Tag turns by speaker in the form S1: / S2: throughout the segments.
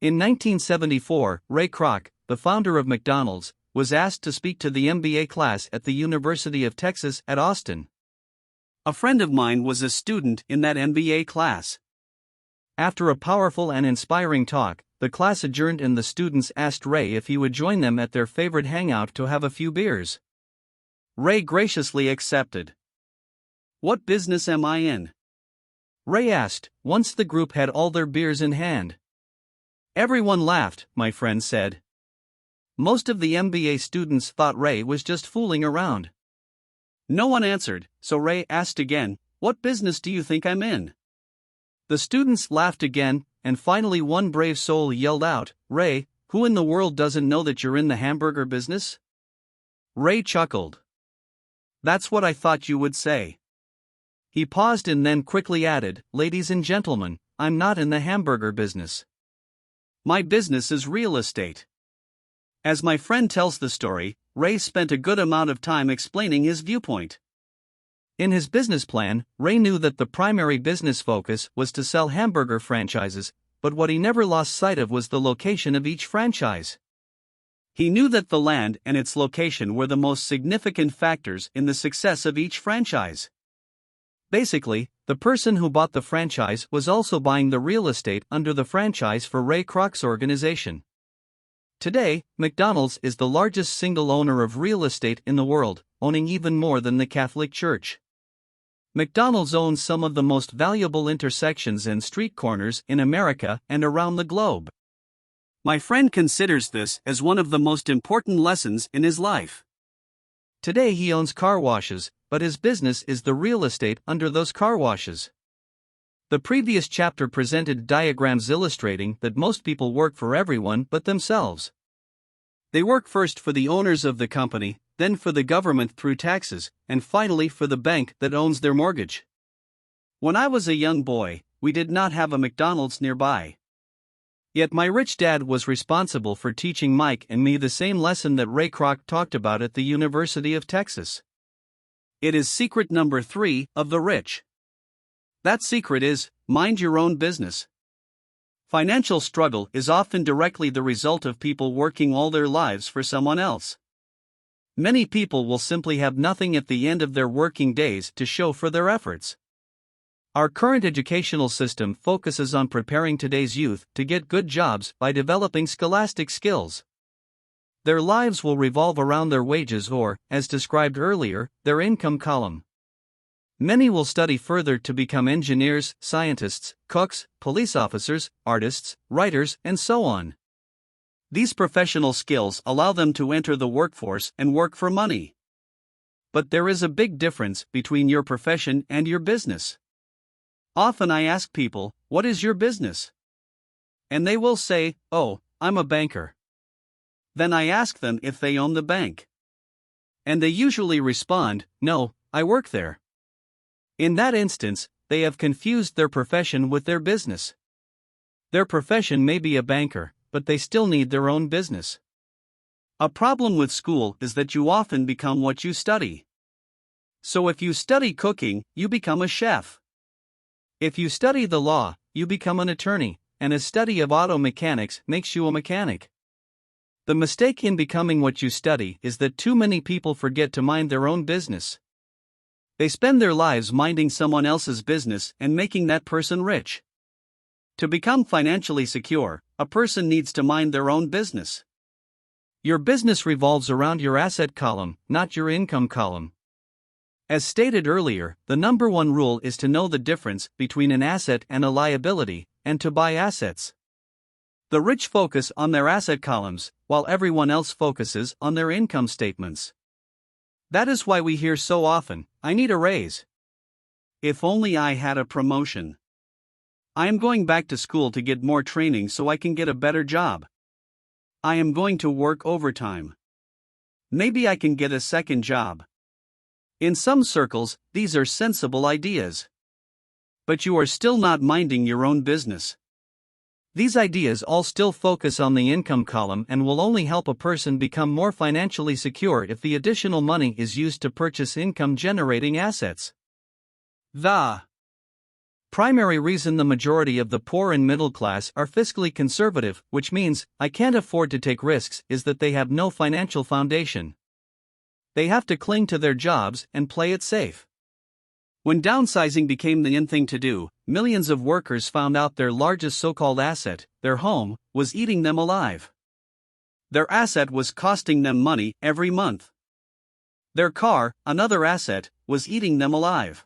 S1: In 1974, Ray Kroc, the founder of McDonald's, was asked to speak to the MBA class at the University of Texas at Austin. A friend of mine was a student in that MBA class. After a powerful and inspiring talk, the class adjourned and the students asked Ray if he would join them at their favorite hangout to have a few beers. Ray graciously accepted. "What business am I in?" Ray asked, once the group had all their beers in hand. Everyone laughed, my friend said. Most of the MBA students thought Ray was just fooling around. No one answered, so Ray asked again, "What business do you think I'm in?" The students laughed again, and finally one brave soul yelled out, "Ray, who in the world doesn't know that you're in the hamburger business?" Ray chuckled. "That's what I thought you would say." He paused and then quickly added, "Ladies and gentlemen, I'm not in the hamburger business. My business is real estate." As my friend tells the story, Ray spent a good amount of time explaining his viewpoint. In his business plan, Ray knew that the primary business focus was to sell hamburger franchises, but what he never lost sight of was the location of each franchise. He knew that the land and its location were the most significant factors in the success of each franchise. Basically, the person who bought the franchise was also buying the real estate under the franchise for Ray Kroc's organization. Today, McDonald's is the largest single owner of real estate in the world, owning even more than the Catholic Church. McDonald's owns some of the most valuable intersections and street corners in America and around the globe. My friend considers this as one of the most important lessons in his life. Today he owns car washes, but his business is the real estate under those car washes. The previous chapter presented diagrams illustrating that most people work for everyone but themselves. They work first for the owners of the company, then for the government through taxes, and finally for the bank that owns their mortgage. When I was a young boy, we did not have a McDonald's nearby. Yet my rich dad was responsible for teaching Mike and me the same lesson that Ray Kroc talked about at the University of Texas. It is secret number 3 of the rich. That secret is, mind your own business. Financial struggle is often directly the result of people working all their lives for someone else. Many people will simply have nothing at the end of their working days to show for their efforts. Our current educational system focuses on preparing today's youth to get good jobs by developing scholastic skills. Their lives will revolve around their wages or, as described earlier, their income column. Many will study further to become engineers, scientists, cooks, police officers, artists, writers, and so on. These professional skills allow them to enter the workforce and work for money. But there is a big difference between your profession and your business. Often I ask people, "What is your business?" And they will say, "Oh, I'm a banker." Then I ask them if they own the bank. And they usually respond, "No, I work there." In that instance, they have confused their profession with their business. Their profession may be a banker, but they still need their own business. A problem with school is that you often become what you study. So if you study cooking, you become a chef. If you study the law, you become an attorney, and a study of auto mechanics makes you a mechanic. The mistake in becoming what you study is that too many people forget to mind their own business. They spend their lives minding someone else's business and making that person rich. To become financially secure, a person needs to mind their own business. Your business revolves around your asset column, not your income column. As stated earlier, the number one rule is to know the difference between an asset and a liability, and to buy assets. The rich focus on their asset columns, while everyone else focuses on their income statements. That is why we hear so often, "I need a raise." If only I had a promotion. I am going back to school to get more training so I can get a better job. I am going to work overtime. Maybe I can get a second job. In some circles, these are sensible ideas. But you are still not minding your own business. These ideas all still focus on the income column and will only help a person become more financially secure if the additional money is used to purchase income-generating assets. The Primary reason the majority of the poor and middle class are fiscally conservative, which means I can't afford to take risks, is that they have no financial foundation. They have to cling to their jobs and play it safe. When downsizing became the in thing to do, millions of workers found out their largest so-called asset, their home, was eating them alive. Their asset was costing them money every month. Their car, another asset, was eating them alive.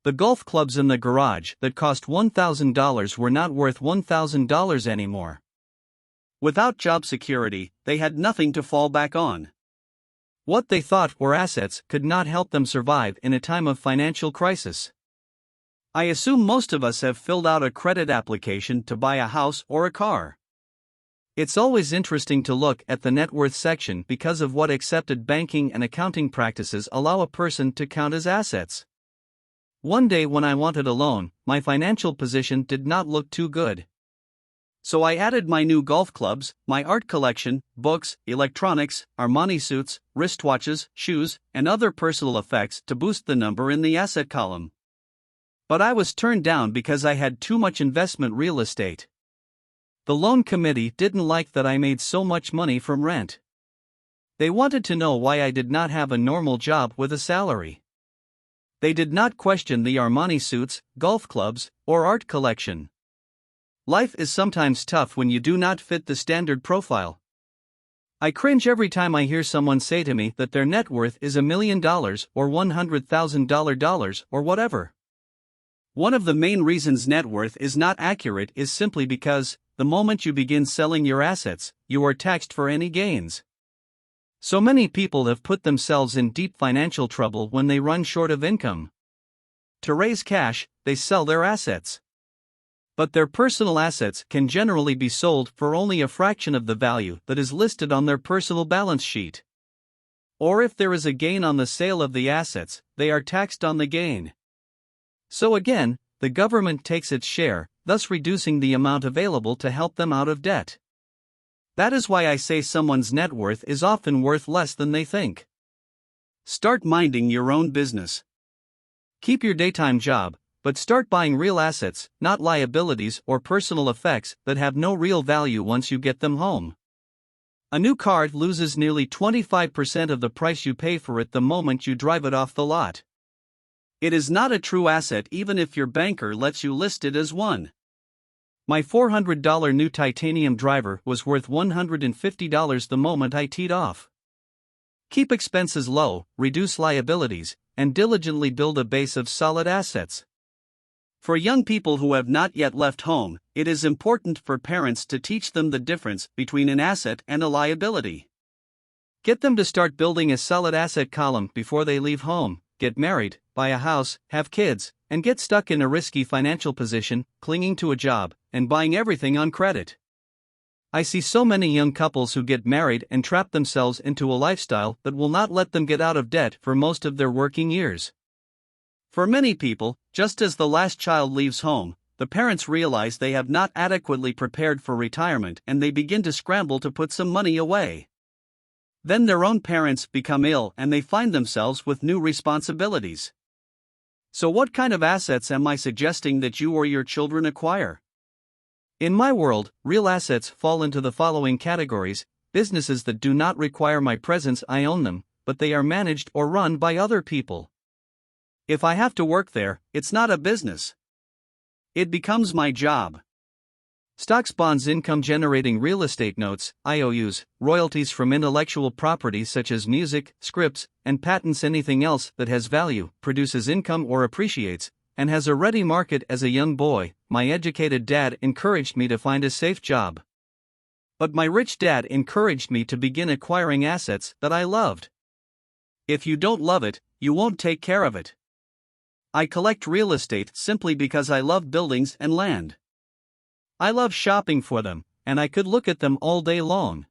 S1: The golf clubs in the garage that cost $1,000 were not worth $1,000 anymore. Without job security, they had nothing to fall back on. What they thought were assets could not help them survive in a time of financial crisis. I assume most of us have filled out a credit application to buy a house or a car. It's always interesting to look at the net worth section because of what accepted banking and accounting practices allow a person to count as assets. One day when I wanted a loan, my financial position did not look too good. So I added my new golf clubs, my art collection, books, electronics, Armani suits, wristwatches, shoes, and other personal effects to boost the number in the asset column. But I was turned down because I had too much investment real estate. The loan committee didn't like that I made so much money from rent. They wanted to know why I did not have a normal job with a salary. They did not question the Armani suits, golf clubs, or art collection. Life is sometimes tough when you do not fit the standard profile. I cringe every time I hear someone say to me that their net worth is $1 million or $100,000 or whatever. One of the main reasons net worth is not accurate is simply because, the moment you begin selling your assets, you are taxed for any gains. So many people have put themselves in deep financial trouble when they run short of income. To raise cash, they sell their assets. But their personal assets can generally be sold for only a fraction of the value that is listed on their personal balance sheet. Or if there is a gain on the sale of the assets, they are taxed on the gain. So again, the government takes its share, thus reducing the amount available to help them out of debt. That is why I say someone's net worth is often worth less than they think. Start minding your own business. Keep your daytime job, but start buying real assets, not liabilities or personal effects that have no real value once you get them home. A new car loses nearly 25% of the price you pay for it the moment you drive it off the lot. It is not a true asset even if your banker lets you list it as one. My $400 new titanium driver was worth $150 the moment I teed off. Keep expenses low, reduce liabilities, and diligently build a base of solid assets. For young people who have not yet left home, it is important for parents to teach them the difference between an asset and a liability. Get them to start building a solid asset column before they leave home, get married, buy a house, have kids, and get stuck in a risky financial position, clinging to a job, and buying everything on credit. I see so many young couples who get married and trap themselves into a lifestyle that will not let them get out of debt for most of their working years. For many people, just as the last child leaves home, the parents realize they have not adequately prepared for retirement and they begin to scramble to put some money away. Then their own parents become ill and they find themselves with new responsibilities. So what kind of assets am I suggesting that you or your children acquire? In my world, real assets fall into the following categories: businesses that do not require my presence, I own them, but they are managed or run by other people. If I have to work there, it's not a business. It becomes my job. Stocks, bonds, income-generating real estate notes, IOUs, royalties from intellectual property such as music, scripts, and patents. Anything else that has value, produces income or appreciates, and has a ready market. As a young boy, my educated dad encouraged me to find a safe job. But my rich dad encouraged me to begin acquiring assets that I loved. If you don't love it, you won't take care of it. I collect real estate simply because I love buildings and land. I love shopping for them, and I could look at them all day long.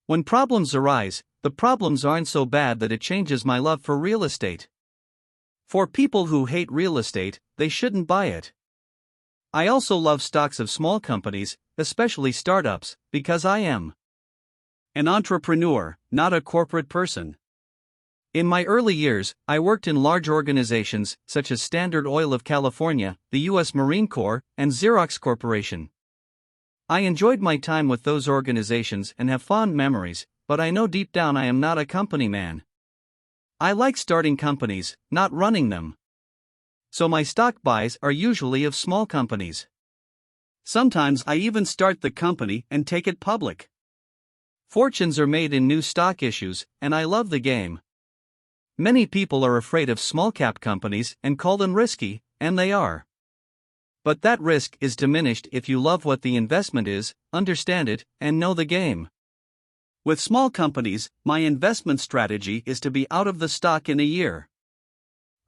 S1: When problems arise, the problems aren't so bad that it changes my love for real estate. For people who hate real estate, they shouldn't buy it. I also love stocks of small companies, especially startups, because I am an entrepreneur, not a corporate person. In my early years, I worked in large organizations such as Standard Oil of California, the U.S. Marine Corps, and Xerox Corporation. I enjoyed my time with those organizations and have fond memories, but I know deep down I am not a company man. I like starting companies, not running them. So my stock buys are usually of small companies. Sometimes I even start the company and take it public. Fortunes are made in new stock issues, and I love the game. Many people are afraid of small-cap companies and call them risky, and they are. But that risk is diminished if you love what the investment is, understand it, and know the game. With small companies, my investment strategy is to be out of the stock in a year.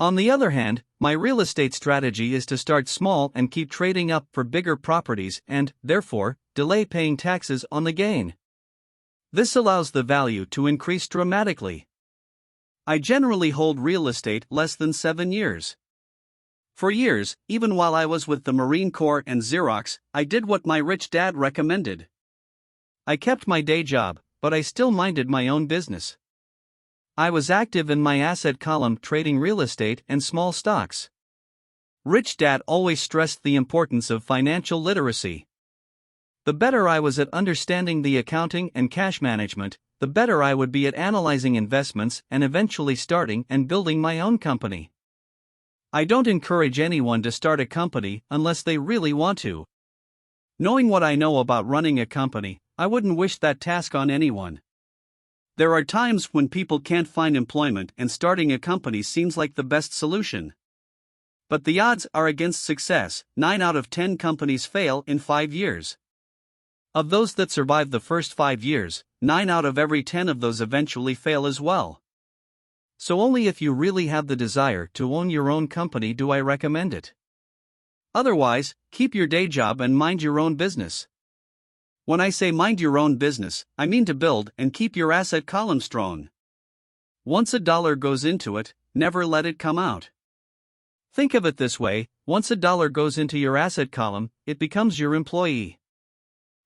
S1: On the other hand, my real estate strategy is to start small and keep trading up for bigger properties and, therefore, delay paying taxes on the gain. This allows the value to increase dramatically. I generally hold real estate less than 7 years. For years, even while I was with the Marine Corps and Xerox, I did what my rich dad recommended. I kept my day job, but I still minded my own business. I was active in my asset column trading real estate and small stocks. Rich Dad always stressed the importance of financial literacy. The better I was at understanding the accounting and cash management, the better I would be at analyzing investments and eventually starting and building my own company. I don't encourage anyone to start a company unless they really want to. Knowing what I know about running a company, I wouldn't wish that task on anyone. There are times when people can't find employment and starting a company seems like the best solution. But the odds are against success. 9 out of 10 companies fail in 5 years. Of those that survive the first 5 years, 9 out of every 10 of those eventually fail as well. So only if you really have the desire to own your own company do I recommend it. Otherwise, keep your day job and mind your own business. When I say mind your own business, I mean to build and keep your asset column strong. Once a dollar goes into it, never let it come out. Think of it this way, once a dollar goes into your asset column, it becomes your employee.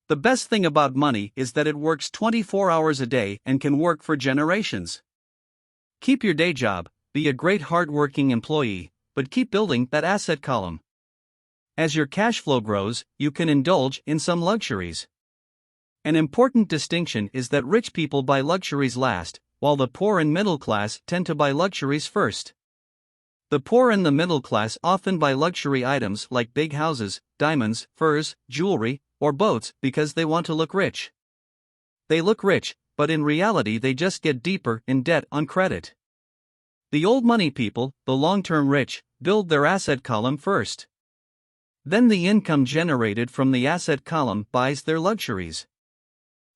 S1: The best thing about money is that it works 24 hours a day and can work for generations. Keep your day job, be a great hard-working employee, but keep building that asset column. As your cash flow grows, you can indulge in some luxuries. An important distinction is that rich people buy luxuries last, while the poor and middle class tend to buy luxuries first. The poor and the middle class often buy luxury items like big houses, diamonds, furs, jewelry, or boats because they want to look rich. They look rich, but in reality they just get deeper in debt on credit. The old money people, the long-term rich, build their asset column first. Then the income generated from the asset column buys their luxuries.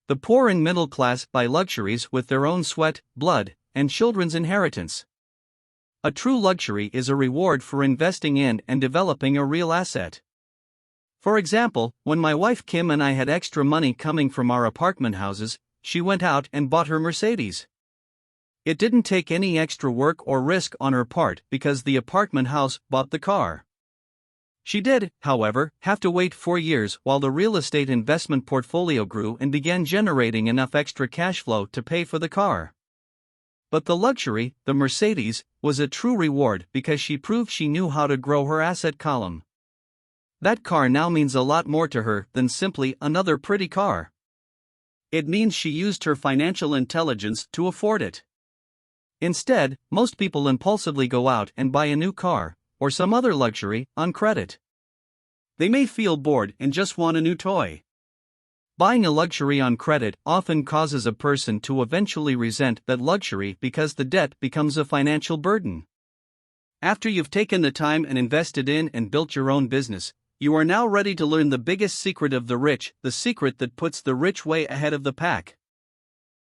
S1: The poor and middle class buy luxuries with their own sweat, blood, and children's inheritance. A true luxury is a reward for investing in and developing a real asset. For example, when my wife Kim and I had extra money coming from our apartment houses, she went out and bought her Mercedes. It didn't take any extra work or risk on her part because the apartment house bought the car. She did, however, have to wait 4 years while the real estate investment portfolio grew and began generating enough extra cash flow to pay for the car. But the luxury, the Mercedes, was a true reward because she proved she knew how to grow her asset column. That car now means a lot more to her than simply another pretty car. It means she used her financial intelligence to afford it. Instead, most people impulsively go out and buy a new car, or some other luxury, on credit. They may feel bored and just want a new toy. Buying a luxury on credit often causes a person to eventually resent that luxury because the debt becomes a financial burden. After you've taken the time and invested in and built your own business, you are now ready to learn the biggest secret of the rich, the secret that puts the rich way ahead of the pack.